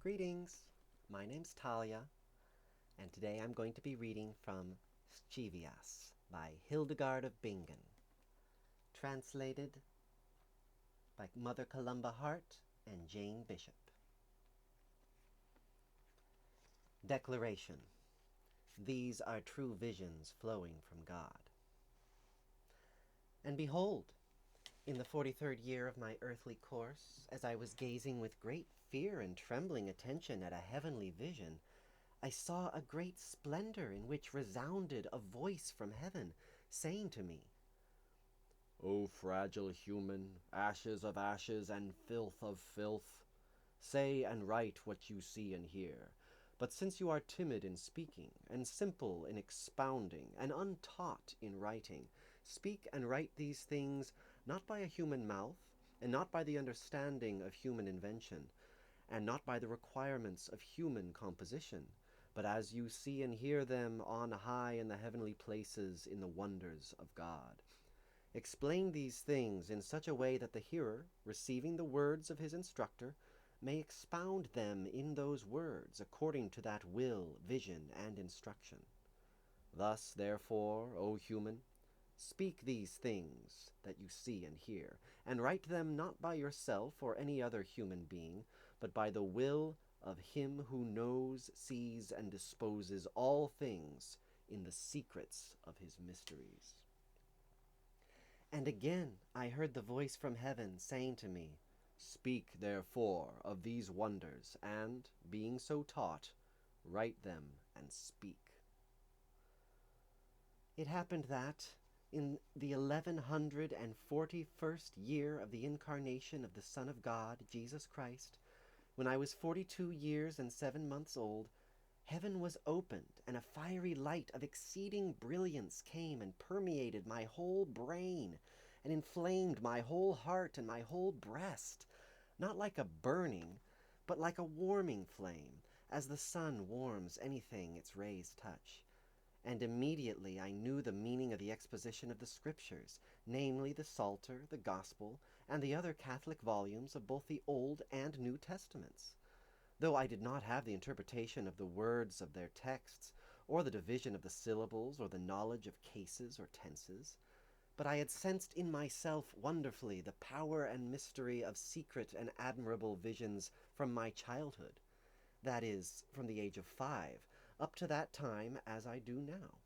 Greetings, my name's Talia, and today I'm going to be reading from Scivias by Hildegard of Bingen, translated by Mother Columba Hart and Jane Bishop. Declaration. These are true visions flowing from God. And behold, in the 43rd year of my earthly course, as I was gazing with great fear and trembling attention at a heavenly vision, I saw a great splendor in which resounded a voice from heaven, saying to me, O fragile human, ashes of ashes and filth of filth, say and write what you see and hear. But since you are timid in speaking, and simple in expounding, and untaught in writing, speak and write these things not by a human mouth, and not by the understanding of human invention, and not by the requirements of human composition, but as you see and hear them on high in the heavenly places in the wonders of God. Explain these things in such a way that the hearer, receiving the words of his instructor, may expound them in those words according to that will, vision, and instruction. Thus, therefore, O human, speak these things that you see and hear, and write them not by yourself or any other human being, but by the will of him who knows, sees, and disposes all things in the secrets of his mysteries. And again I heard the voice from heaven saying to me, Speak, therefore, of these wonders, and, being so taught, write them and speak. It happened that, in the 1141st year of the incarnation of the Son of God, Jesus Christ, when I was 42 years and 7 months old, heaven was opened, and a fiery light of exceeding brilliance came and permeated my whole brain, and inflamed my whole heart and my whole breast, not like a burning, but like a warming flame, as the sun warms anything its rays touch. And immediately I knew the meaning of the exposition of the Scriptures, namely the Psalter, the Gospel, and the other Catholic volumes of both the Old and New Testaments. Though I did not have the interpretation of the words of their texts, or the division of the syllables, or the knowledge of cases or tenses, but I had sensed in myself wonderfully the power and mystery of secret and admirable visions from my childhood, that is, from the age of 5, up to that time as I do now.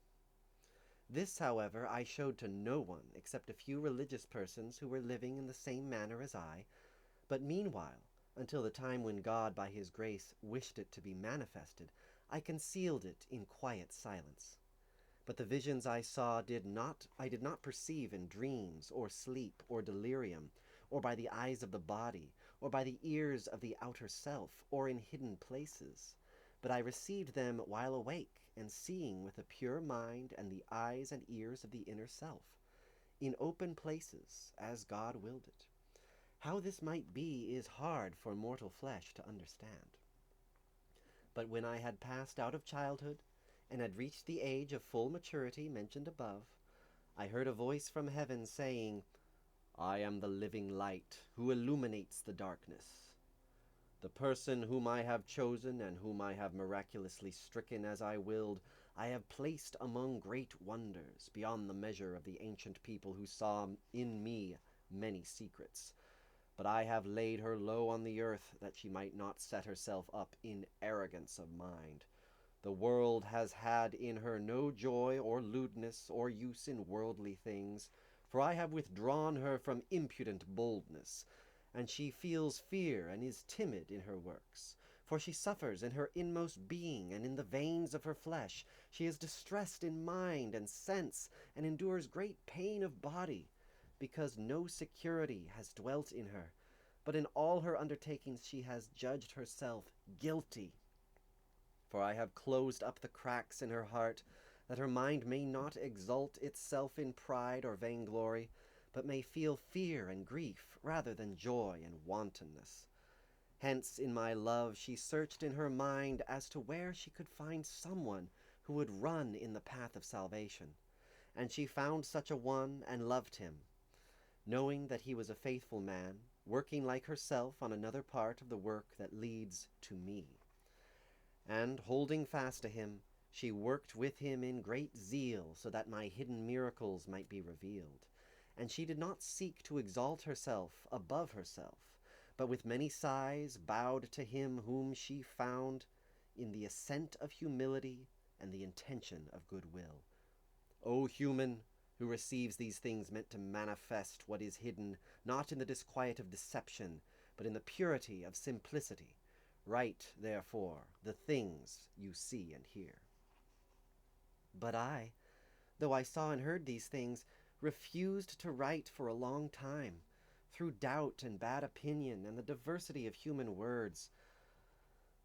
This, however, I showed to no one except a few religious persons who were living in the same manner as I, but meanwhile, until the time when God by his grace wished it to be manifested, I concealed it in quiet silence. But the visions I saw I did not perceive in dreams, or sleep, or delirium, or by the eyes of the body, or by the ears of the outer self, or in hidden places, but I received them while awake, and seeing with a pure mind and the eyes and ears of the inner self, in open places, as God willed it. How this might be is hard for mortal flesh to understand. But when I had passed out of childhood, and had reached the age of full maturity mentioned above, I heard a voice from heaven saying, I am the living light, who illuminates the darkness. The person whom I have chosen, and whom I have miraculously stricken as I willed, I have placed among great wonders, beyond the measure of the ancient people who saw in me many secrets. But I have laid her low on the earth, that she might not set herself up in arrogance of mind. The world has had in her no joy or lewdness or use in worldly things, for I have withdrawn her from impudent boldness, and she feels fear and is timid in her works. For she suffers in her inmost being and in the veins of her flesh. She is distressed in mind and sense, and endures great pain of body, because no security has dwelt in her, but in all her undertakings she has judged herself guilty. For I have closed up the cracks in her heart, that her mind may not exalt itself in pride or vainglory, but may feel fear and grief rather than joy and wantonness. Hence in my love she searched in her mind as to where she could find someone who would run in the path of salvation, and she found such a one and loved him. Knowing that he was a faithful man, working like herself on another part of the work that leads to me. And holding fast to him, she worked with him in great zeal, so that my hidden miracles might be revealed. And she did not seek to exalt herself above herself, but with many sighs bowed to him whom she found in the assent of humility and the intention of goodwill. O human, who receives these things meant to manifest what is hidden, not in the disquiet of deception, but in the purity of simplicity, write, therefore, the things you see and hear. But I, though I saw and heard these things, refused to write for a long time, through doubt and bad opinion and the diversity of human words,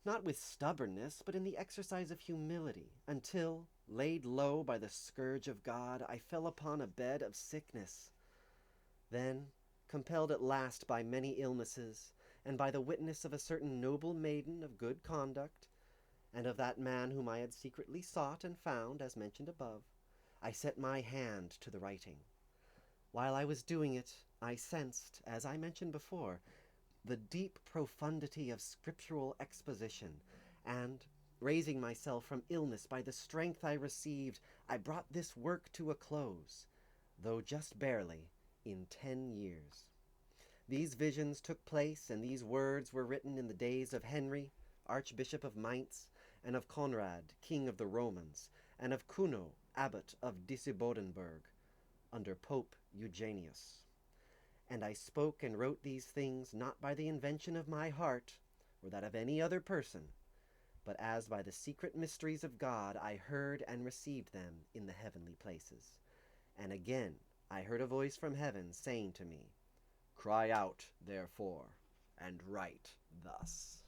not with stubbornness, but in the exercise of humility, until, laid low by the scourge of God, I fell upon a bed of sickness. Then, compelled at last by many illnesses, and by the witness of a certain noble maiden of good conduct, and of that man whom I had secretly sought and found, as mentioned above, I set my hand to the writing. While I was doing it, I sensed, as I mentioned before, the deep profundity of scriptural exposition, and, raising myself from illness by the strength I received, I brought this work to a close, though just barely, in 10 years. These visions took place, and these words were written in the days of Henry, Archbishop of Mainz, and of Conrad, King of the Romans, and of Kuno, Abbot of Disibodenberg, under Pope Eugenius. And I spoke and wrote these things not by the invention of my heart, or that of any other person, but as by the secret mysteries of God I heard and received them in the heavenly places. And again I heard a voice from heaven saying to me, Cry out, therefore, and write thus.